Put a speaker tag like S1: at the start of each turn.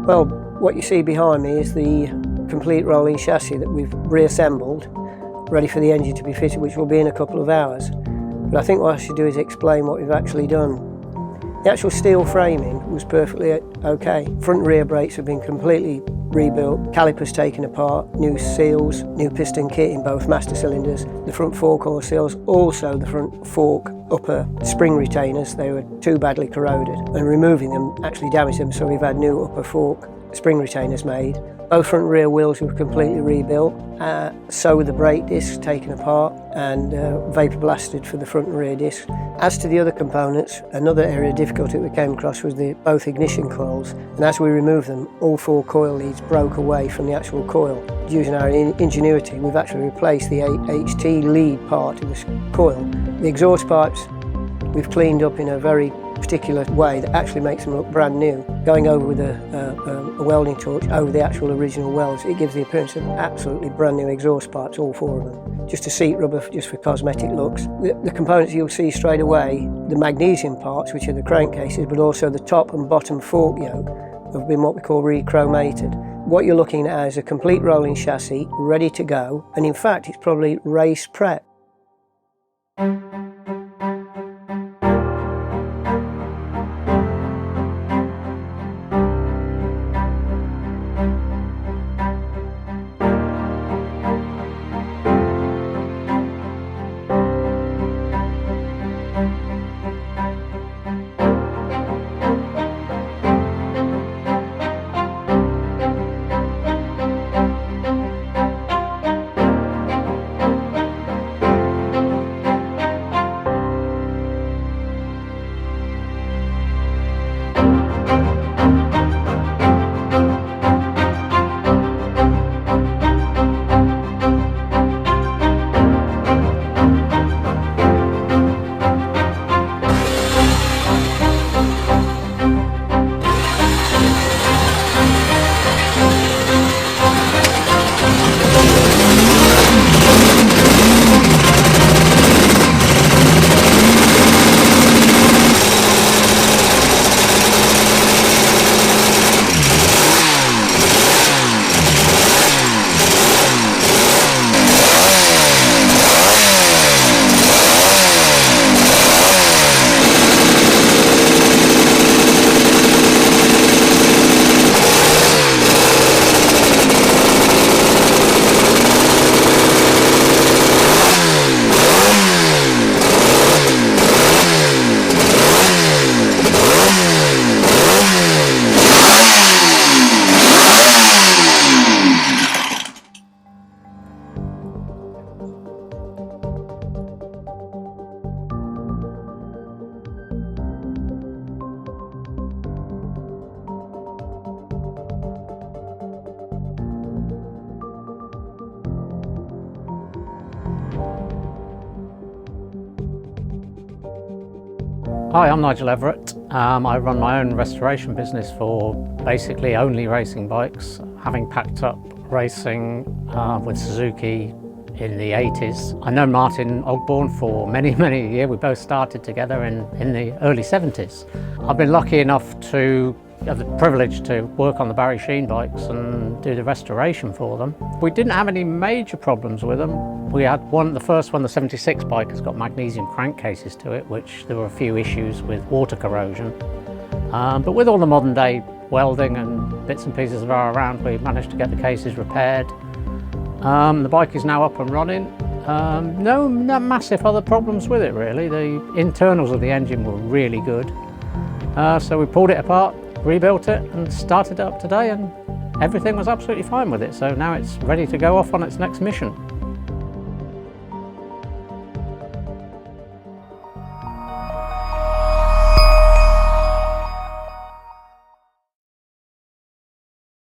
S1: Well, what you see behind me is the complete rolling chassis that we've reassembled, ready for the engine to be fitted, which will be in a couple of hours. But I think what I should do is explain what we've actually done. The actual steel framing was perfectly okay. Front and rear brakes have been completely rebuilt, calipers taken apart, new seals, new piston kit in both master cylinders, the front fork seals, also the front fork upper spring retainers. They were too badly corroded, and removing them actually damaged them, so we've had new upper fork spring retainers made. Both front and rear wheels were completely rebuilt, so were the brake discs taken apart and vapour blasted for the front and rear discs. As to the other components, another area of difficulty we came across was both ignition coils, and as we removed them, all 4 coil leads broke away from the actual coil. Using our ingenuity, we've actually replaced the HT lead part of this coil. The exhaust pipes we've cleaned up in a very particular way that actually makes them look brand new. Going over with a welding torch over the actual original welds, it gives the appearance of absolutely brand new exhaust pipes, all 4 of them. Just a seat rubber just for cosmetic looks. The components you'll see straight away, the magnesium parts, which are the crankcases, but also the top and bottom fork yoke, have been what we call re-chromated. What you're looking at is a complete rolling chassis, ready to go, and in fact it's probably race prep.
S2: Hi, I'm Nigel Everett. I run my own restoration business for basically only racing bikes, having packed up racing with Suzuki in the 80s. I know Martyn Ogborn for many years. We both started together in the early 70s. I've been lucky enough to have the privilege to work on the Sheene bikes and do the restoration for them. We didn't have any major problems with them. We had the first one, the 76 bike, has got magnesium crankcases to it, which there were a few issues with water corrosion. But with all the modern day welding and bits and pieces that are around, we managed to get the cases repaired. The bike is now up and running. No massive other problems with it really. The internals of the engine were really good. So we pulled it apart, rebuilt it and started it up today, and everything was absolutely fine with it. So now it's ready to go off on its next mission.